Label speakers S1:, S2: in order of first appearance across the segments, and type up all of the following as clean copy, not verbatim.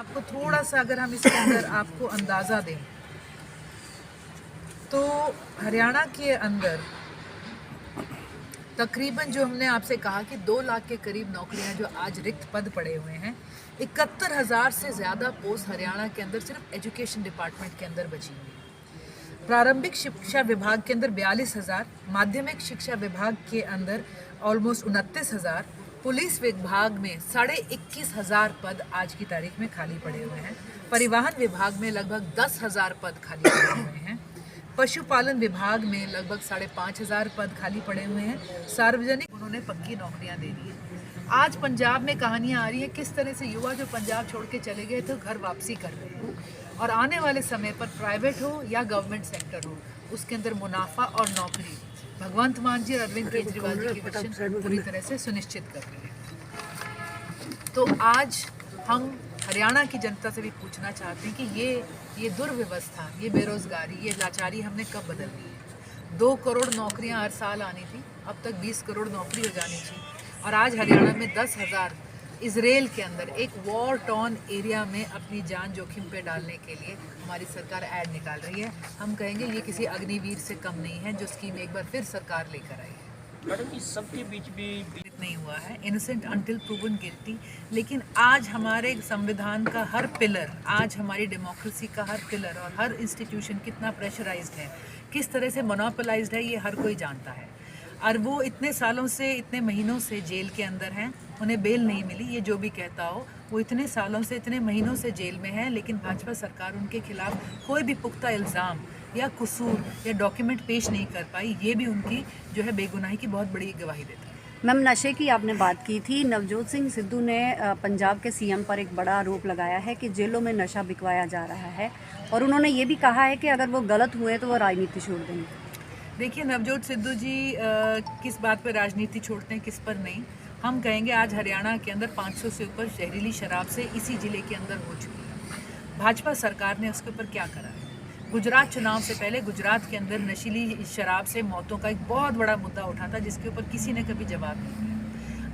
S1: आपको थोड़ा सा अगर हम इसके अंदर आपको अंदाज़ा दें तो हरियाणा के अंदर तकरीबन जो हमने आपसे कहा कि 2 लाख के करीब नौकरियां जो आज रिक्त पद पड़े हुए हैं, 71,000 से ज़्यादा पोस्ट हरियाणा के अंदर सिर्फ एजुकेशन डिपार्टमेंट के अंदर बची हुई है। प्रारंभिक शिक्षा विभाग के अंदर 42,000, माध्यमिक शिक्षा विभाग के अंदर ऑलमोस्ट 29,000, पुलिस विभाग में 21,500 पद आज की तारीख में खाली पड़े हुए हैं। परिवहन विभाग में लगभग 10,000 पद खाली पड़े हुए हैं। पशुपालन विभाग में लगभग 5,500 पद खाली पड़े हुए हैं। सार्वजनिक उन्होंने पक्की नौकरियां दे दी है। आज पंजाब में कहानियां आ रही है किस तरह से युवा जो पंजाब छोड़ के चले गए तो घर वापसी कर रहे हैं, और आने वाले समय पर प्राइवेट हो या गवर्नमेंट सेक्टर हो उसके अंदर मुनाफा और नौकरी भगवंत मान जी और अरविंद केजरीवाल जी की मिशन पूरी तरह से सुनिश्चित कर रही है। तो आज हम हरियाणा की जनता से भी पूछना चाहते हैं कि ये दुर्व्यवस्था, ये बेरोजगारी, ये लाचारी हमने कब बदल दी है। 2 करोड़ नौकरियां हर साल आनी थी, अब तक 20 करोड़ नौकरी हो जानी थी, और आज हरियाणा में 10,000 इजराइल के अंदर एक वॉर टॉर्न एरिया में अपनी जान जोखिम पे डालने के लिए हमारी सरकार ऐड निकाल रही है। हम कहेंगे ये किसी अग्निवीर से कम नहीं है जो स्कीम एक बार फिर सरकार लेकर आई है।
S2: मैडम इस सब के बीच भी
S1: नहीं हुआ है, इनोसेंट अंटिल प्रूवन गिल्टी, लेकिन आज हमारे संविधान का हर पिलर, आज हमारी डेमोक्रेसी का हर पिलर और हर इंस्टीट्यूशन कितना प्रेशराइज्ड है, किस तरह से मोनोपोलाइज्ड है, ये हर कोई जानता है। और वो इतने सालों से, इतने महीनों से जेल के अंदर हैं, उन्हें बेल नहीं मिली। ये जो भी कहता हो, वो इतने सालों से, इतने महीनों से जेल में है, लेकिन भाजपा सरकार उनके खिलाफ कोई भी पुख्ता इल्ज़ाम या कसूर या डॉक्यूमेंट पेश नहीं कर पाई। ये भी उनकी जो है बेगुनाही की बहुत बड़ी गवाही देता है।
S3: मैम, नशे की आपने बात की थी। नवजोत सिंह सिद्धू ने पंजाब के सीएम पर एक बड़ा आरोप लगाया है कि जेलों में नशा बिकवाया जा रहा है, और उन्होंने ये भी कहा है कि अगर वो गलत हुए तो वो राजनीति छोड़ देंगे।
S1: देखिए, नवजोत सिद्धू जी किस बात पर राजनीति छोड़ते हैं, किस पर नहीं। हम कहेंगे आज हरियाणा के अंदर 500 से ऊपर जहरीली शराब से इसी ज़िले के अंदर हो चुकी है। भाजपा सरकार ने उसके ऊपर क्या करा है? गुजरात चुनाव से पहले गुजरात के अंदर नशीली शराब से मौतों का एक बहुत बड़ा मुद्दा उठा था, जिसके ऊपर किसी ने कभी जवाब नहीं दिया।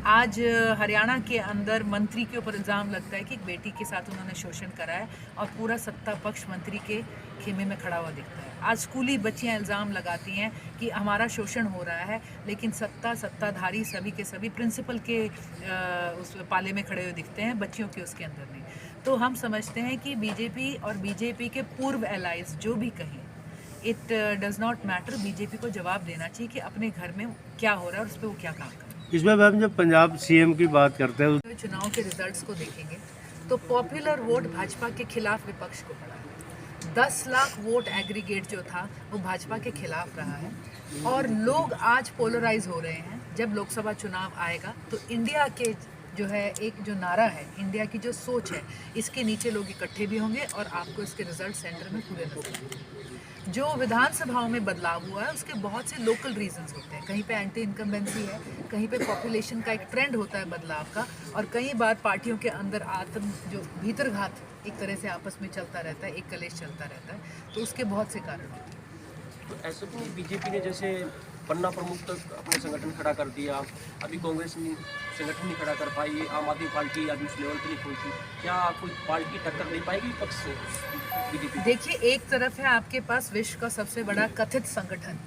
S1: आज हरियाणा के अंदर मंत्री के ऊपर इल्ज़ाम लगता है कि एक बेटी के साथ उन्होंने शोषण करा है, और पूरा सत्ता पक्ष मंत्री के खेमे में खड़ा हुआ दिखता है। आज स्कूली बच्चियां इल्ज़ाम लगाती हैं कि हमारा शोषण हो रहा है, लेकिन सत्ताधारी सभी के सभी प्रिंसिपल के उस पाले में खड़े हुए दिखते हैं, बच्चियों के उसके अंदर नहीं। तो हम समझते हैं कि बीजेपी और बीजेपी के पूर्व एलाइज जो भी कहें, it does not matter. BJP को जवाब देना चाहिए कि अपने घर में क्या हो रहा है और उस पर वो क्या काम कर रहा है।
S4: इसमें मैम जब पंजाब सीएम की बात करते हैं,
S1: तो चुनाव के रिजल्ट्स को देखेंगे तो पॉपुलर वोट भाजपा के खिलाफ विपक्ष को पड़ा है। 10 लाख वोट एग्रीगेट जो था वो भाजपा के खिलाफ रहा है, और लोग आज पोलराइज हो रहे हैं। जब लोकसभा चुनाव आएगा तो इंडिया के जो है एक जो नारा है, इंडिया की जो सोच है, इसके नीचे लोग इकट्ठे भी होंगे और आपको इसके रिजल्ट सेंटर में पूरे नजर आएंगे। जो विधानसभाओं में बदलाव हुआ है उसके बहुत से लोकल रीजंस होते हैं। कहीं पे एंटी इनकम्बेंसी है, कहीं पे पॉपुलेशन का एक ट्रेंड होता है बदलाव का, और कई बार पार्टियों के अंदर आत्म जो भीतरघात एक तरह से आपस में चलता रहता है, एक कलेश चलता रहता है, तो उसके बहुत से कारण होते हैं।
S2: तो ऐसे तो बीजेपी ने जैसे पन्ना प्रमुख तक अपने संगठन खड़ा कर दिया, अभी कांग्रेस ने संगठन नहीं खड़ा कर पाई, आम आदमी पार्टी अभी उस लेवल पर नहीं पहुंची। क्या कोई पार्टी टक्कर दे पाएगी पक्ष से बीजेपी?
S1: देखिए, एक तरफ है आपके पास विश्व का सबसे बड़ा कथित संगठन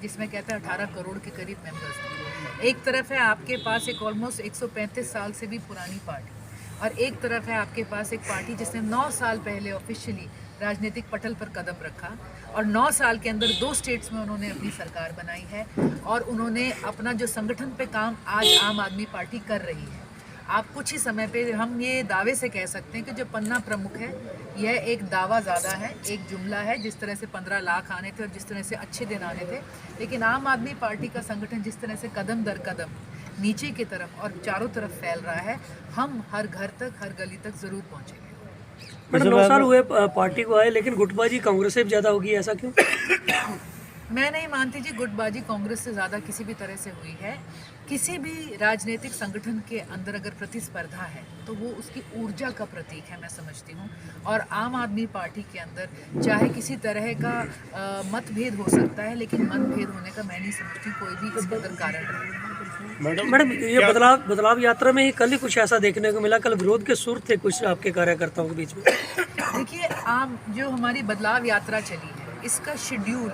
S1: जिसमें कहते हैं 18 करोड़ के करीब मेंबर्स हैं। एक तरफ है आपके पास एक ऑलमोस्ट 135 साल से भी पुरानी पार्टी, और एक तरफ है आपके पास एक पार्टी जिसने 9 साल पहले ऑफिशियली राजनीतिक पटल पर कदम रखा, और 9 साल के अंदर 2 स्टेट्स में उन्होंने अपनी सरकार बनाई है, और उन्होंने अपना जो संगठन पे काम आज आम आदमी पार्टी कर रही है। आप कुछ ही समय पे हम ये दावे से कह सकते हैं कि जो पन्ना प्रमुख है, यह एक दावा ज़्यादा है, एक जुमला है। जिस तरह से 15 लाख आने थे और जिस तरह से अच्छे दिन आने थे, लेकिन आम आदमी पार्टी का संगठन जिस तरह से कदम दर कदम नीचे की तरफ और चारों तरफ फैल रहा है, हम हर घर तक, हर गली तक ज़रूर पहुँचेंगे।
S5: मैडम, 9 साल हुए पार्टी को आए, लेकिन गुटबाजी कांग्रेस से भी ज़्यादा होगी, ऐसा क्यों?
S1: मैं नहीं मानती जी गुटबाजी कांग्रेस से ज़्यादा किसी भी तरह से हुई है। किसी भी राजनीतिक संगठन के अंदर अगर प्रतिस्पर्धा है तो वो उसकी ऊर्जा का प्रतीक है, मैं समझती हूँ। और आम आदमी पार्टी के अंदर चाहे किसी तरह का मतभेद हो सकता है, लेकिन मतभेद होने का मैं नहीं समझती कोई भी इसके अंदर कारण है।
S5: मैडम ये बदलाव यात्रा में ही कल ही कुछ ऐसा देखने को मिला, कल विरोध के सुर थे कुछ आपके कार्यकर्ताओं के बीच में।
S1: देखिए, आम जो हमारी बदलाव यात्रा चली है, इसका शेड्यूल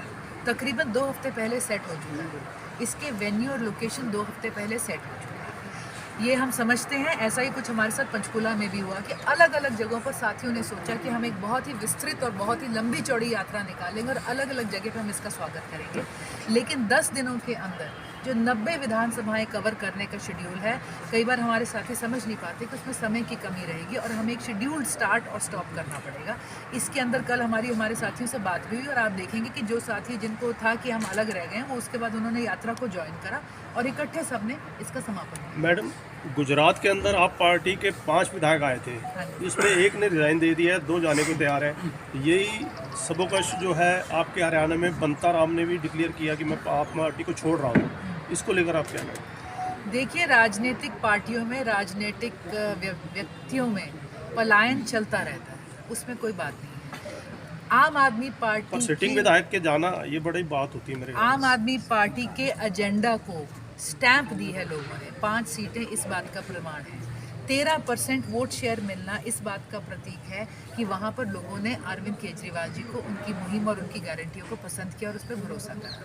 S1: तकरीबन 2 हफ्ते पहले सेट हो चुका है। इसके वेन्यू और लोकेशन 2 हफ्ते पहले सेट हो चुका है। ये हम समझते हैं, ऐसा ही कुछ हमारे साथ पंचकुला में भी हुआ कि अलग अलग जगहों पर साथियों ने सोचा कि हम एक बहुत ही विस्तृत और बहुत ही लंबी चौड़ी यात्रा निकालेंगे और अलग अलग जगह पर हम इसका स्वागत करेंगे। लेकिन 10 दिनों के अंदर जो 90 विधानसभाएं कवर करने का शेड्यूल है, कई बार हमारे साथी समझ नहीं पाते कि उसमें समय की कमी रहेगी और हमें एक शेड्यूल स्टार्ट और स्टॉप करना पड़ेगा। इसके अंदर कल हमारे साथियों से बात हुई और आप देखेंगे कि जो साथी जिनको था कि हम अलग रह गए, वो उसके बाद उन्होंने यात्रा को ज्वाइन करा और इकट्ठे सबने इसका समापन किया।
S6: मैडम, गुजरात के अंदर आप पार्टी के 5 विधायक आए थे, जिसमें एक ने रिजाइन दे दिया है, 2 जाने को तैयार है। यही सबोकश जो है आपके हरियाणा में बंता राम ने भी डिक्लेयर किया कि मैं आप पार्टी को छोड़ रहा हूँ, इसको लेकर आप क्या कहें?
S1: देखिए, राजनीतिक पार्टियों में, राजनीतिक व्यक्तियों में पलायन चलता रहता है, उसमें कोई बात नहीं है। आम आदमी पार्टी
S6: सिटिंग विधायक के जाना ये बड़ी बात होती है मेरे ख्याल
S1: आम आदमी पार्टी के एजेंडा को स्टैंप दी है लोगों ने। 5 सीटें इस बात का प्रमाण है। 13% वोट शेयर मिलना इस बात का प्रतीक है कि वहाँ पर लोगों ने अरविंद केजरीवाल जी को, उनकी मुहिम और उनकी गारंटियों को पसंद किया और उस पर भरोसा करा।